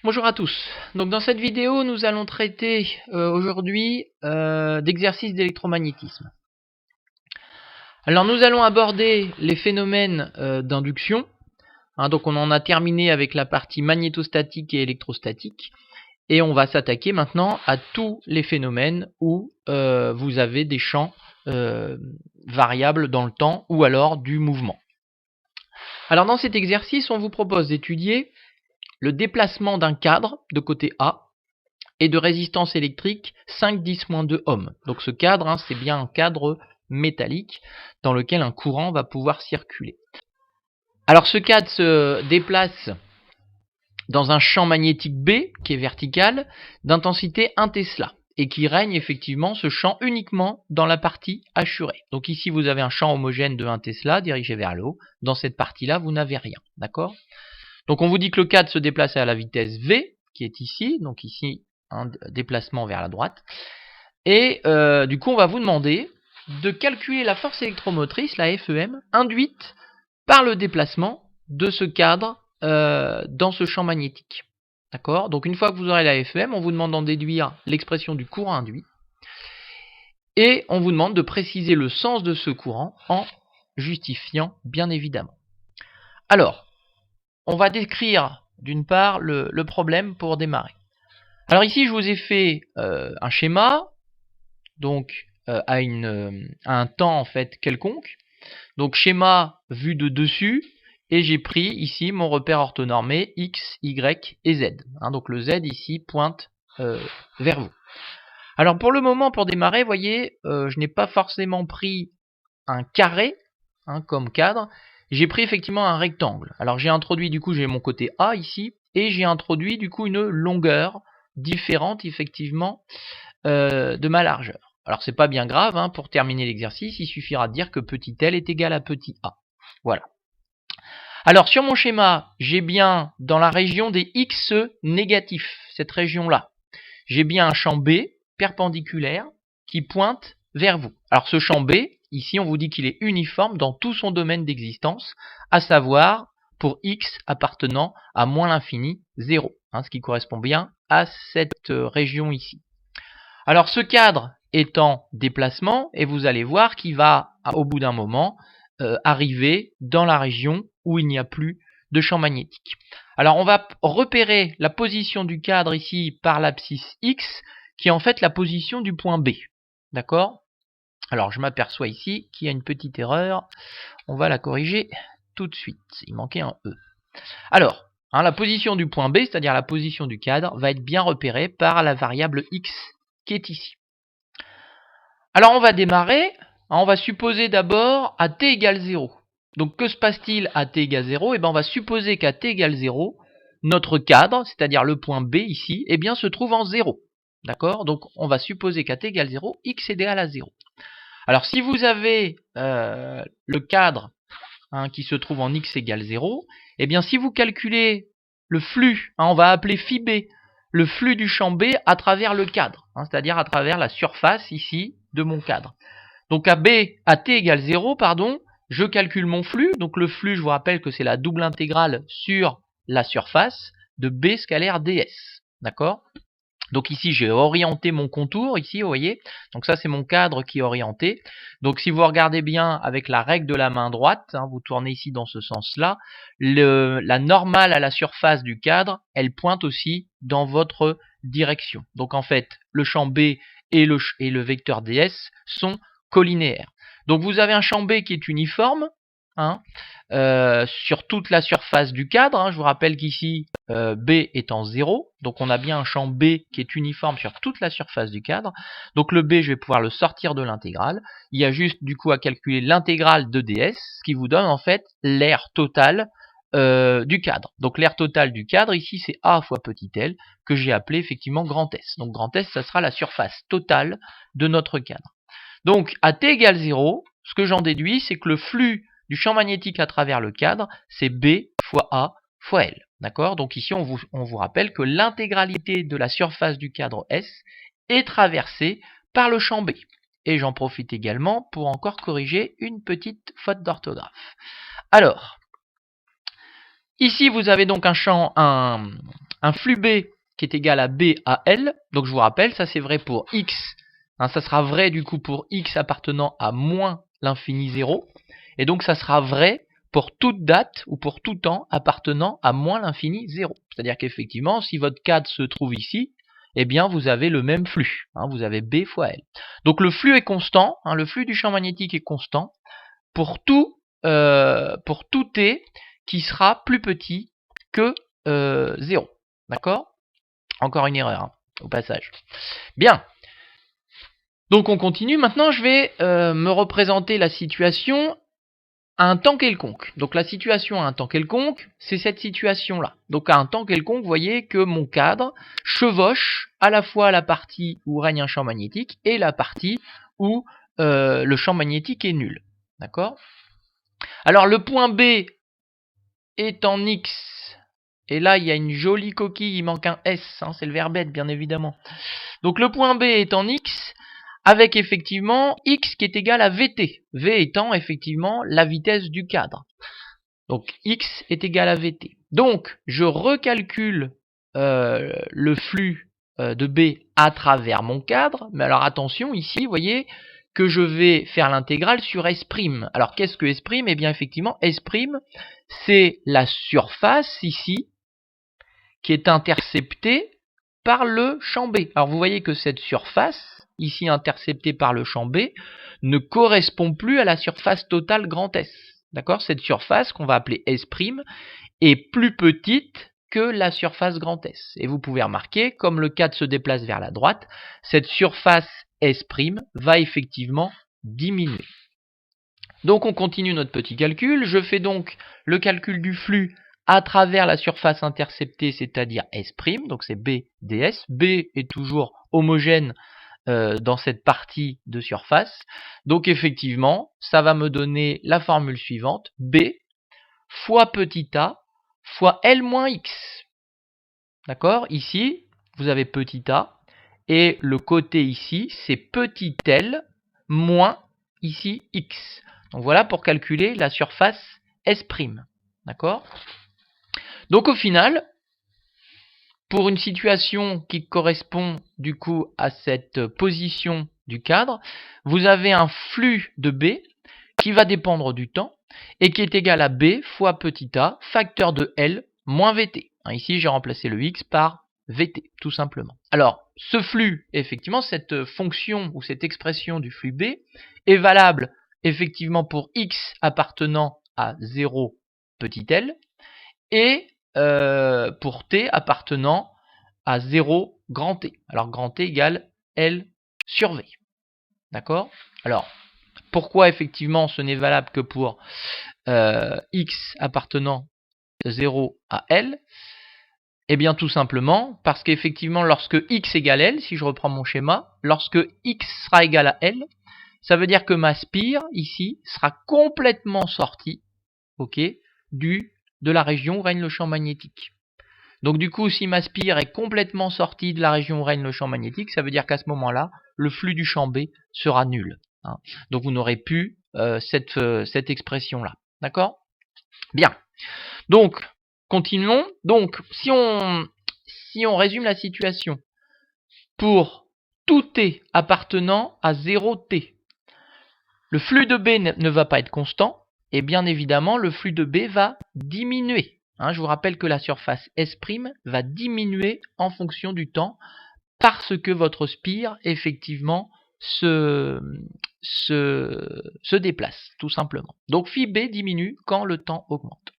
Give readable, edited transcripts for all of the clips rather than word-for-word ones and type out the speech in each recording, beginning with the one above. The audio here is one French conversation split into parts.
Bonjour à tous. Donc dans cette vidéo, nous allons traiter aujourd'hui d'exercices d'électromagnétisme. Alors nous allons aborder les phénomènes d'induction. Donc on en a terminé avec la partie magnétostatique et électrostatique. Et on va s'attaquer maintenant à tous les phénomènes où vous avez des champs variables dans le temps ou alors du mouvement. Alors dans cet exercice, on vous propose d'étudier le déplacement d'un cadre de côté A et de résistance électrique 5-10-2 ohms. Donc ce cadre, c'est bien un cadre métallique dans lequel un courant va pouvoir circuler. Alors ce cadre se déplace dans un champ magnétique B qui est vertical d'intensité 1 Tesla et qui règne effectivement ce champ uniquement dans la partie assurée. Donc ici vous avez un champ homogène de 1 Tesla dirigé vers le haut. Dans cette partie-là, vous n'avez rien. D'accord ? Donc on vous dit que le cadre se déplace à la vitesse V qui est ici. Donc ici un déplacement vers la droite. Et du coup, on va vous demander de calculer la force électromotrice, la FEM, induite par le déplacement de ce cadre dans ce champ magnétique. D'accord ? Donc une fois que vous aurez la FEM, on vous demande d'en déduire l'expression du courant induit. Et on vous demande de préciser le sens de ce courant en justifiant, bien évidemment. Alors, on va décrire d'une part le problème pour démarrer. Alors ici, je vous ai fait un schéma, donc à un temps en fait quelconque. Donc schéma vu de dessus, et j'ai pris ici mon repère orthonormé X, Y et Z. Donc le Z ici pointe vers vous. Alors pour le moment, pour démarrer, vous voyez, je n'ai pas forcément pris un carré comme cadre. J'ai pris effectivement un rectangle. Alors j'ai introduit du coup, j'ai mon côté A ici, et j'ai introduit du coup une longueur différente effectivement de ma largeur. Alors c'est pas bien grave, pour terminer l'exercice, il suffira de dire que petit l est égal à petit a. Voilà. Alors sur mon schéma, j'ai bien dans la région des x négatifs, cette région-là, j'ai bien un champ B perpendiculaire qui pointe vers vous. Alors ce champ B, ici on vous dit qu'il est uniforme dans tout son domaine d'existence, à savoir pour x appartenant à moins l'infini 0, ce qui correspond bien à cette région ici. Alors ce cadre est en déplacement et vous allez voir qu'il va au bout d'un moment arriver dans la région où il n'y a plus de champ magnétique. Alors on va repérer la position du cadre ici par l'abscisse X qui est en fait la position du point B. D'accord ? Alors je m'aperçois ici qu'il y a une petite erreur. On va la corriger tout de suite. Il manquait un E. Alors, la position du point B, c'est-à-dire la position du cadre, va être bien repérée par la variable X qui est ici. Alors on va démarrer, on va supposer d'abord à t égale 0. Donc que se passe-t-il à t égale 0 ? On va supposer qu'à t égale 0, notre cadre, c'est-à-dire le point B ici, se trouve en 0. D'accord ? Donc on va supposer qu'à t égale 0, x est égal à 0. Alors si vous avez le cadre qui se trouve en x égale 0, si vous calculez le flux, on va appeler phi b, le flux du champ B à travers le cadre, c'est-à-dire à travers la surface ici de mon cadre. Donc à t égale 0, je calcule mon flux. Donc le flux, je vous rappelle que c'est la double intégrale sur la surface de B scalaire ds. D'accord ? Donc ici, j'ai orienté mon contour, ici, vous voyez. Donc ça, c'est mon cadre qui est orienté. Donc si vous regardez bien avec la règle de la main droite, vous tournez ici dans ce sens-là, la normale à la surface du cadre, elle pointe aussi dans votre direction. Donc en fait, le champ B et le vecteur ds sont collinéaires. Donc vous avez un champ B qui est uniforme, sur toute la surface du cadre. Je vous rappelle qu'ici B est en 0, donc on a bien un champ B qui est uniforme sur toute la surface du cadre. Donc le B, je vais pouvoir le sortir de l'intégrale. Il y a juste du coup à calculer l'intégrale de ds, ce qui vous donne en fait l'aire totale du cadre. Donc l'aire totale du cadre ici c'est A fois petit l, que j'ai appelé effectivement grand S. Donc grand S, ça sera la surface totale de notre cadre. Donc à t égale 0, ce que j'en déduis, c'est que le flux du champ magnétique à travers le cadre, c'est B fois A fois L. D'accord ? Donc ici, on vous rappelle que l'intégralité de la surface du cadre S est traversée par le champ B. Et j'en profite également pour encore corriger une petite faute d'orthographe. Alors, ici, vous avez donc un un flux B qui est égal à B à L. Donc je vous rappelle, ça c'est vrai pour X. Hein, ça sera vrai du coup pour X appartenant à moins l'infini 0. Et donc ça sera vrai pour toute date ou pour tout temps appartenant à moins l'infini 0. C'est-à-dire qu'effectivement, si votre cadre se trouve ici, eh bien vous avez le même flux. Hein, vous avez B fois L. Donc le flux est constant, hein, le flux du champ magnétique est constant pour tout T qui sera plus petit que 0. D'accord? Encore une erreur, hein, au passage. Bien. Donc on continue. Maintenant, je vais me représenter la situation à un temps quelconque. Donc la situation à un temps quelconque, c'est cette situation-là. Donc à un temps quelconque, vous voyez que mon cadre chevauche à la fois la partie où règne un champ magnétique et la partie où le champ magnétique est nul. D'accord? Alors le point B est en X. Et là, il y a une jolie coquille, il manque un S, hein, c'est le verbe être, bien évidemment. Donc le point B est en X, avec effectivement X qui est égal à VT. V étant effectivement la vitesse du cadre. Donc X est égal à VT. Donc je recalcule le flux de B à travers mon cadre. Mais alors attention, ici, vous voyez que je vais faire l'intégrale sur S'. Alors qu'est-ce que S'? Eh bien effectivement, S', c'est la surface ici qui est interceptée par le champ B. Alors vous voyez que cette surface, ici interceptée par le champ B, ne correspond plus à la surface totale grand S. D'accord? Cette surface, qu'on va appeler S', est plus petite que la surface grand S. Et vous pouvez remarquer, comme le cadre se déplace vers la droite, cette surface S' va effectivement diminuer. Donc on continue notre petit calcul. Je fais donc le calcul du flux à travers la surface interceptée, c'est-à-dire S', donc c'est B ds. B est toujours homogène dans cette partie de surface. Donc effectivement, ça va me donner la formule suivante, B fois petit a fois L moins X. D'accord? Ici, vous avez petit a, et le côté ici, c'est petit L moins ici X. Donc voilà pour calculer la surface S'. D'accord? Donc au final, pour une situation qui correspond du coup à cette position du cadre, vous avez un flux de B qui va dépendre du temps et qui est égal à B fois petit a facteur de L moins VT. Ici, j'ai remplacé le X par VT, tout simplement. Alors, ce flux, effectivement, cette fonction ou cette expression du flux B est valable effectivement pour X appartenant à 0 petit l et pour T appartenant à 0 grand T. Alors grand T égale L sur V. D'accord? Alors, pourquoi effectivement ce n'est valable que pour X appartenant de 0 à L? Eh bien tout simplement parce qu'effectivement lorsque X égale L, si je reprends mon schéma, lorsque X sera égal à L, ça veut dire que ma spire ici sera complètement sortie, ok, de la région où règne le champ magnétique. Donc du coup, si ma spire est complètement sortie de la région où règne le champ magnétique, ça veut dire qu'à ce moment-là, le flux du champ B sera nul. Hein. Donc vous n'aurez plus cette expression-là. D'accord? Bien. Donc, continuons. Donc, si on résume la situation, pour tout T appartenant à 0T, le flux de B ne va pas être constant, et bien évidemment, le flux de B va diminuer. Je vous rappelle que la surface S' va diminuer en fonction du temps parce que votre spire, effectivement, se déplace, tout simplement. Donc, phi B diminue quand le temps augmente.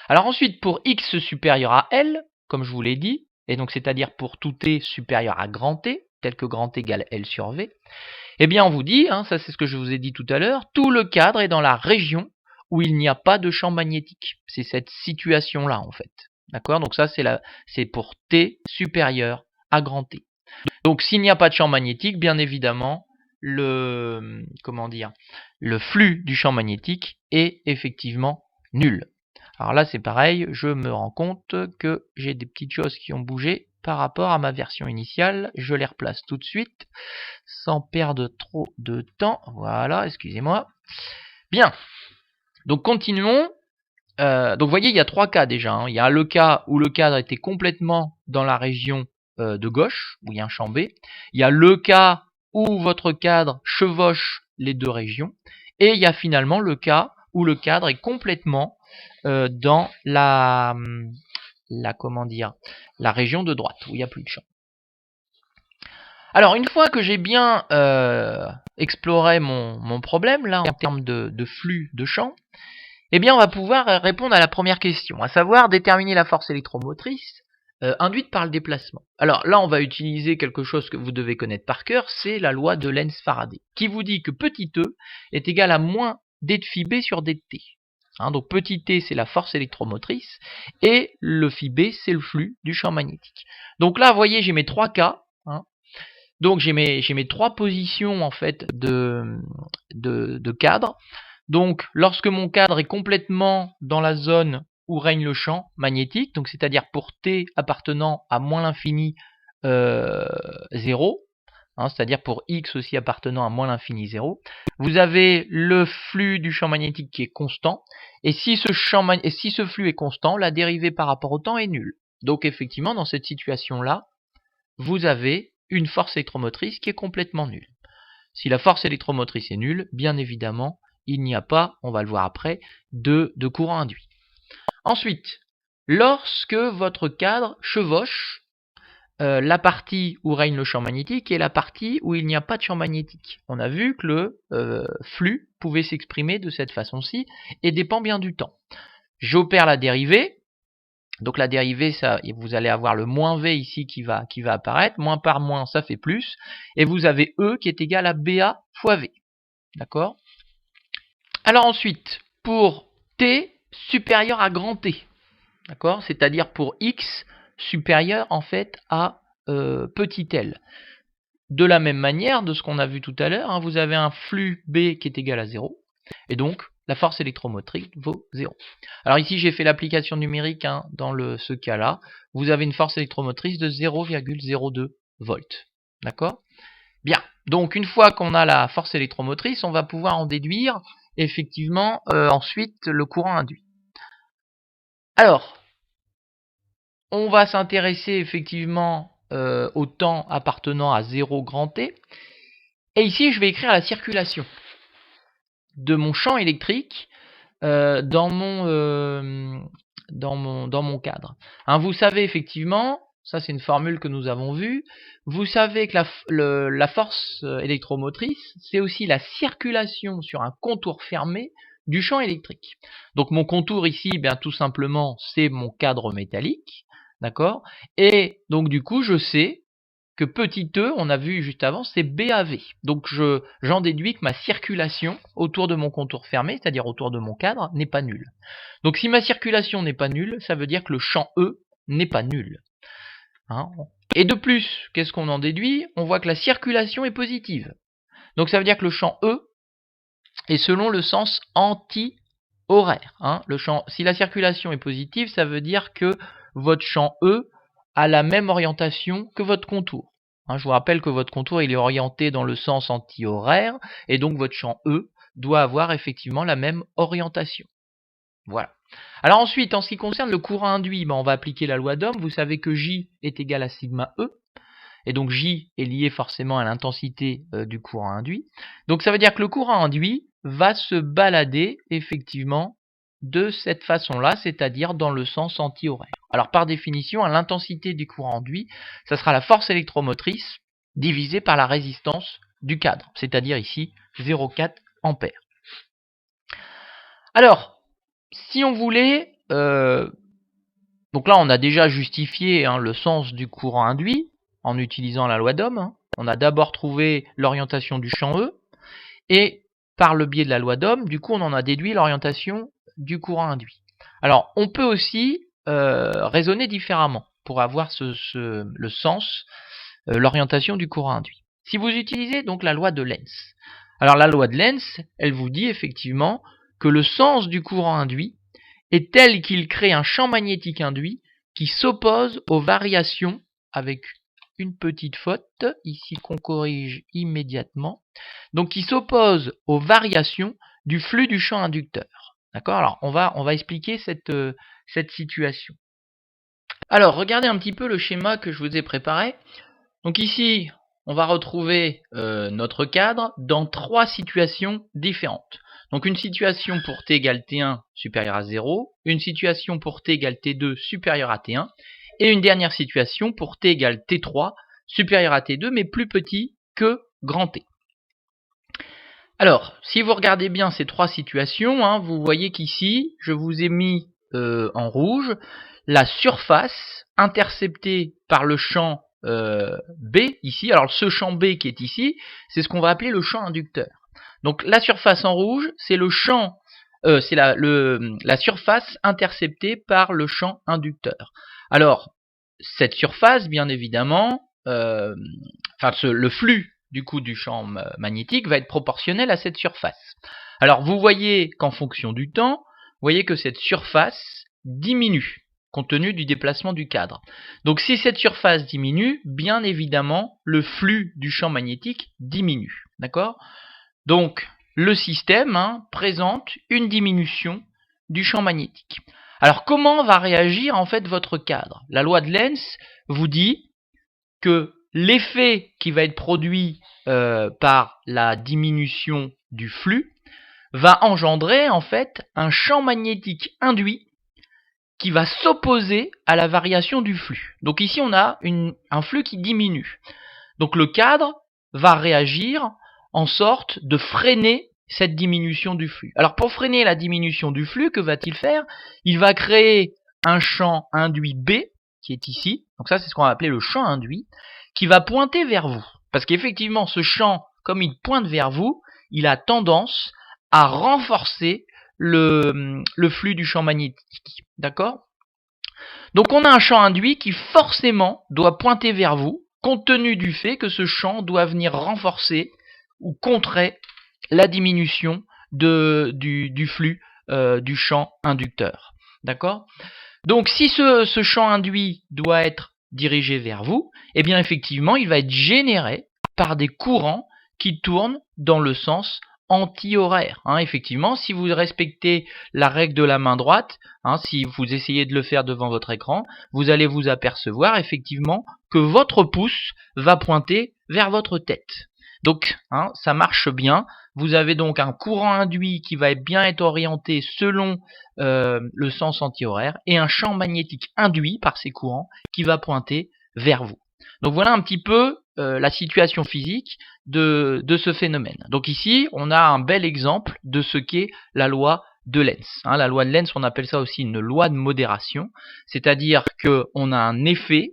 Alors ensuite, pour X supérieur à L, comme je vous l'ai dit, et donc c'est-à-dire pour tout T supérieur à grand T, tel que grand T égale L sur V, eh bien on vous dit, ça c'est ce que je vous ai dit tout à l'heure, tout le cadre est dans la région où il n'y a pas de champ magnétique. C'est cette situation-là en fait. D'accord? Donc ça c'est pour T supérieur à grand T. Donc s'il n'y a pas de champ magnétique, bien évidemment, le flux du champ magnétique est effectivement nul. Alors là c'est pareil, je me rends compte que j'ai des petites choses qui ont bougé par rapport à ma version initiale. Je les replace tout de suite sans perdre trop de temps. Voilà, excusez-moi. Bien. Donc continuons. donc vous voyez, il y a 3 cas déjà. Hein. Il y a le cas où le cadre était complètement dans la région de gauche, où il y a un champ B. Il y a le cas où votre cadre chevauche les deux régions. Et il y a finalement le cas où le cadre est complètement dans la région de droite, où il n'y a plus de champ. Alors, une fois que j'ai bien exploré mon problème, là, en termes de flux de champ, eh bien, on va pouvoir répondre à la première question, à savoir déterminer la force électromotrice induite par le déplacement. Alors là, on va utiliser quelque chose que vous devez connaître par cœur, c'est la loi de Lenz-Faraday, qui vous dit que petit e est égal à moins d de phi b sur d de t. Hein, donc petit t, c'est la force électromotrice, et le phi b, c'est le flux du champ magnétique. Donc là, vous voyez, j'ai mes 3 cas. Hein. Donc j'ai mes 3 positions en fait de cadre. Donc, lorsque mon cadre est complètement dans la zone où règne le champ magnétique, donc c'est-à-dire pour t appartenant à moins l'infini 0, hein, c'est-à-dire pour x aussi appartenant à moins l'infini 0, vous avez le flux du champ magnétique qui est constant, et si ce flux est constant, la dérivée par rapport au temps est nulle. Donc effectivement, dans cette situation-là, vous avez une force électromotrice qui est complètement nulle. Si la force électromotrice est nulle, bien évidemment, il n'y a pas, on va le voir après, de courant induit. Ensuite, lorsque votre cadre chevauche la partie où règne le champ magnétique et la partie où il n'y a pas de champ magnétique, on a vu que le flux pouvait s'exprimer de cette façon-ci et dépend bien du temps. J'opère la dérivée. Donc la dérivée, ça, vous allez avoir le moins V ici qui va apparaître. Moins par moins, ça fait plus. Et vous avez E qui est égal à BA fois V. D'accord ? Alors ensuite, pour T supérieur à grand T, d'accord ? C'est-à-dire pour X supérieur en fait à petit L. De la même manière, de ce qu'on a vu tout à l'heure, hein, vous avez un flux B qui est égal à 0. Et donc, la force électromotrice vaut 0. Alors ici, j'ai fait l'application numérique hein, dans ce cas-là. Vous avez une force électromotrice de 0,02 volts. D'accord ? Bien. Donc, une fois qu'on a la force électromotrice, on va pouvoir en déduire effectivement ensuite le courant induit. Alors, on va s'intéresser effectivement au temps appartenant à 0 grand T. Et ici, je vais écrire la circulation de mon champ électrique dans mon cadre. Hein, vous savez effectivement, ça c'est une formule que nous avons vue, vous savez que la force électromotrice, c'est aussi la circulation sur un contour fermé du champ électrique. Donc mon contour ici, bien, tout simplement, c'est mon cadre métallique, d'accord ? Et donc du coup, je sais que petit e, on a vu juste avant, c'est BAV. Donc j'en déduis que ma circulation autour de mon contour fermé, c'est-à-dire autour de mon cadre, n'est pas nulle. Donc si ma circulation n'est pas nulle, ça veut dire que le champ E n'est pas nul. Hein ? Et de plus, qu'est-ce qu'on en déduit ? On voit que la circulation est positive. Donc ça veut dire que le champ E est selon le sens anti-horaire. Hein ? Si la circulation est positive, ça veut dire que votre champ E a la même orientation que votre contour. Hein, je vous rappelle que votre contour il est orienté dans le sens anti-horaire, et donc votre champ E doit avoir effectivement la même orientation. Voilà. Alors ensuite, en ce qui concerne le courant induit, on va appliquer la loi d'Ohm. Vous savez que J est égal à sigma E, et donc J est lié forcément à l'intensité du courant induit. Donc ça veut dire que le courant induit va se balader effectivement de cette façon-là, c'est-à-dire dans le sens anti-horaire. Alors par définition, l'intensité du courant induit, ça sera la force électromotrice divisée par la résistance du cadre, c'est-à-dire ici 0,4 ampères. Alors, si on voulait, donc là on a déjà justifié le sens du courant induit en utilisant la loi d'Ohm. On a d'abord trouvé l'orientation du champ E, et par le biais de la loi d'Ohm, du coup on en a déduit l'orientation du courant induit. Alors on peut aussi raisonner différemment pour avoir le sens, l'orientation du courant induit. Si vous utilisez donc la loi de Lenz, alors la loi de Lenz, elle vous dit effectivement que le sens du courant induit est tel qu'il crée un champ magnétique induit qui s'oppose aux variations, avec une petite faute ici qu'on corrige immédiatement, donc qui s'oppose aux variations du flux du champ inducteur. D'accord? Alors, on va expliquer cette situation. Alors, regardez un petit peu le schéma que je vous ai préparé. Donc ici, on va retrouver notre cadre dans 3 situations différentes. Donc une situation pour t égale t1 supérieur à 0, une situation pour t égale t2 supérieur à t1, et une dernière situation pour t égale t3 supérieur à t2, mais plus petit que grand T. Alors, si vous regardez bien ces 3 situations, hein, vous voyez qu'ici, je vous ai mis en rouge la surface interceptée par le champ B ici. Alors ce champ B qui est ici, c'est ce qu'on va appeler le champ inducteur. Donc la surface en rouge, c'est le champ, c'est la surface interceptée par le champ inducteur. Alors cette surface, bien évidemment, le flux du coup du champ magnétique va être proportionnel à cette surface. Alors vous voyez qu'en fonction du temps, vous voyez que cette surface diminue compte tenu du déplacement du cadre. Donc si cette surface diminue, bien évidemment, le flux du champ magnétique diminue. D'accord? Donc le système présente une diminution du champ magnétique. Alors comment va réagir en fait votre cadre? La loi de Lenz vous dit que l'effet qui va être produit par la diminution du flux va engendrer en fait un champ magnétique induit qui va s'opposer à la variation du flux. Donc ici on a un flux qui diminue. Donc le cadre va réagir en sorte de freiner cette diminution du flux. Alors pour freiner la diminution du flux, que va-t-il faire? Il va créer un champ induit B qui est ici. Donc ça c'est ce qu'on va appeler le champ induit, qui va pointer vers vous. Parce qu'effectivement ce champ, comme il pointe vers vous, il a tendance à renforcer le flux du champ magnétique. D'accord? Donc on a un champ induit qui forcément doit pointer vers vous, compte tenu du fait que ce champ doit venir renforcer ou contrer la diminution du flux du champ inducteur. D'accord? Donc si ce champ induit doit être dirigé vers vous, eh bien effectivement il va être généré par des courants qui tournent dans le sens anti-horaire. Effectivement, si vous respectez la règle de la main droite, si vous essayez de le faire devant votre écran, vous allez vous apercevoir effectivement que votre pouce va pointer vers votre tête. Donc ça marche bien. Vous avez donc un courant induit qui va bien être orienté selon le sens anti-horaire et un champ magnétique induit par ces courants qui va pointer vers vous. Donc voilà un petit peu la situation physique de ce phénomène. Donc ici, on a un bel exemple de ce qu'est la loi de Lenz. La loi de Lenz, on appelle ça aussi une loi de modération, c'est-à-dire qu'on a un effet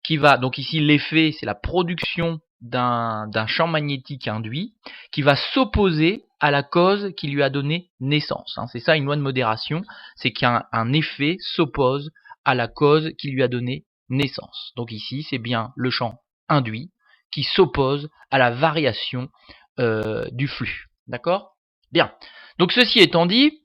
qui va, donc ici l'effet c'est la production d'un champ magnétique induit qui va s'opposer à la cause qui lui a donné naissance. C'est ça une loi de modération, c'est qu'un effet s'oppose à la cause qui lui a donné naissance. Donc ici c'est bien le champ induit qui s'oppose à la variation du flux. D'accord? Bien. Donc ceci étant dit,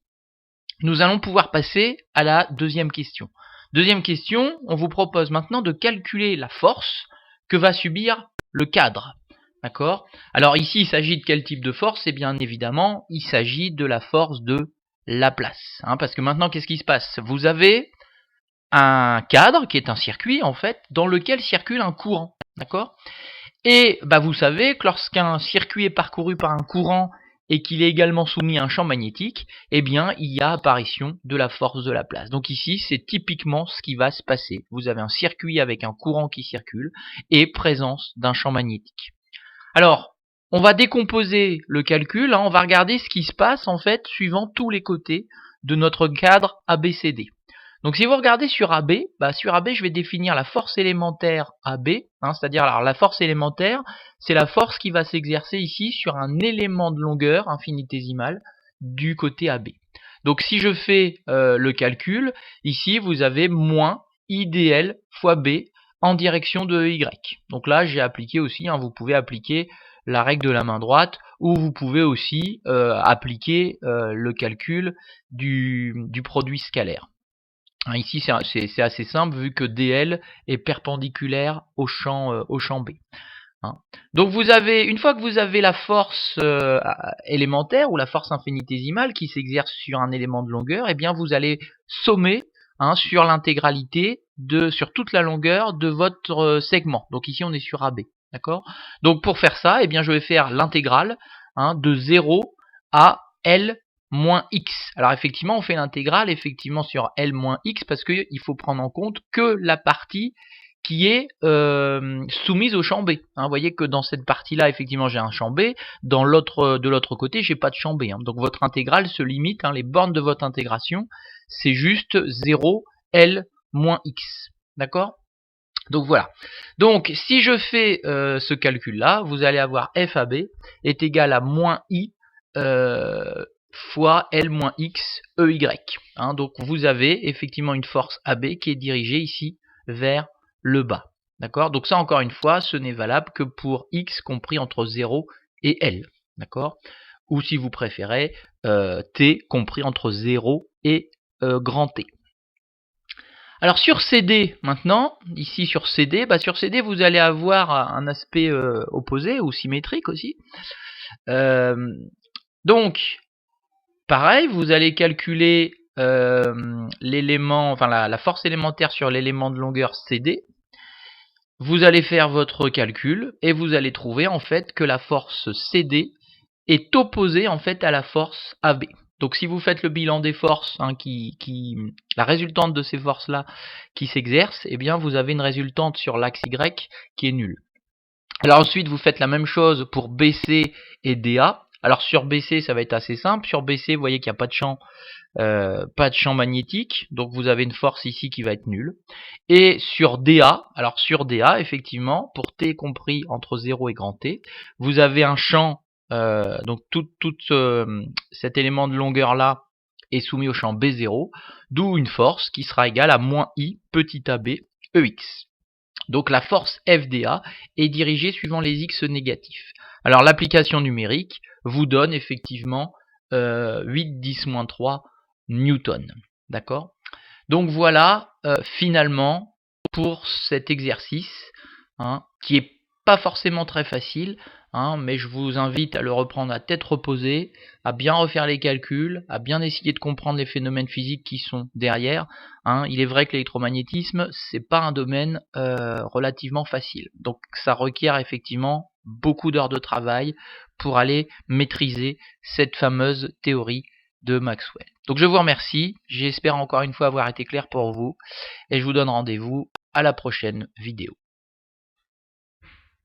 nous allons pouvoir passer à la deuxième question. Deuxième question, on vous propose maintenant de calculer la force que va subir le cadre. D'accord? Alors ici, il s'agit de quel type de force? Eh bien évidemment, il s'agit de la force de Laplace. Parce que maintenant, qu'est-ce qui se passe? Vous avez un cadre qui est un circuit, en fait, dans lequel circule un courant. D'accord? Et vous savez que lorsqu'un circuit est parcouru par un courant et qu'il est également soumis à un champ magnétique, eh bien il y a apparition de la force de Laplace. Donc ici c'est typiquement ce qui va se passer. Vous avez un circuit avec un courant qui circule et présence d'un champ magnétique. Alors on va décomposer le calcul, on va regarder ce qui se passe en fait suivant tous les côtés de notre cadre ABCD. Donc si vous regardez sur AB, je vais définir la force élémentaire AB, c'est-à-dire la force élémentaire, c'est la force qui va s'exercer ici sur un élément de longueur infinitésimale du côté AB. Donc si je fais le calcul, ici vous avez moins IDL fois B en direction de Y. Donc là j'ai appliqué aussi, vous pouvez appliquer la règle de la main droite, ou vous pouvez aussi appliquer le calcul du produit scalaire. Ici c'est assez simple vu que DL est perpendiculaire au champ B. hein. Donc vous avez, une fois que vous avez la force élémentaire ou la force infinitésimale qui s'exerce sur un élément de longueur, eh bien vous allez sommer, hein, sur l'intégralité sur toute la longueur de votre segment. Donc ici on est sur AB, d'accord. Donc pour faire ça, eh bien je vais faire l'intégrale, hein, de 0 à L moins X. Alors effectivement on fait l'intégrale effectivement sur L moins X parce qu'il faut prendre en compte que la partie qui est soumise au champ B. Hein, vous voyez que dans cette partie-là, effectivement, j'ai un champ B. De l'autre côté, j'ai pas de champ B. Hein. Donc votre intégrale se limite, hein, les bornes de votre intégration, c'est juste 0, L, moins X. D'accord? Donc voilà. Donc si je fais ce calcul-là, vous allez avoir FAB est égal à moins I fois L moins X EY. Hein, donc vous avez effectivement une force AB qui est dirigée ici vers le bas. D'accord? Donc ça, encore une fois, ce n'est valable que pour X compris entre 0 et L. D'accord? Ou si vous préférez, T compris entre 0 et grand T. Alors sur CD maintenant, ici sur CD, sur CD vous allez avoir un aspect opposé ou symétrique aussi. Donc pareil, vous allez calculer l'élément, enfin la force élémentaire sur l'élément de longueur CD. Vous allez faire votre calcul et vous allez trouver en fait que la force CD est opposée en fait à la force AB. Donc si vous faites le bilan des forces, hein, la résultante de ces forces-là qui s'exercent, eh bien vous avez une résultante sur l'axe Y qui est nulle. Alors ensuite vous faites la même chose pour BC et DA. Alors sur BC ça va être assez simple. Sur BC vous voyez qu'il n'y a pas de champ magnétique, donc vous avez une force ici qui va être nulle. Et sur DA, alors sur DA effectivement, pour T compris entre 0 et grand T, vous avez un champ, donc tout cet élément de longueur là est soumis au champ B0, d'où une force qui sera égale à moins I petit ab EX. Donc la force FDA est dirigée suivant les X négatifs. Alors l'application numérique vous donne effectivement 8-10-3 newton. D'accord? Donc voilà, finalement, pour cet exercice, hein, qui est pas forcément très facile, hein, mais je vous invite à le reprendre à tête reposée, à bien refaire les calculs, à bien essayer de comprendre les phénomènes physiques qui sont derrière. Hein. Il est vrai que l'électromagnétisme, c'est pas un domaine relativement facile. Donc ça requiert effectivement beaucoup d'heures de travail pour aller maîtriser cette fameuse théorie de Maxwell. Donc je vous remercie, j'espère encore une fois avoir été clair pour vous, et je vous donne rendez-vous à la prochaine vidéo.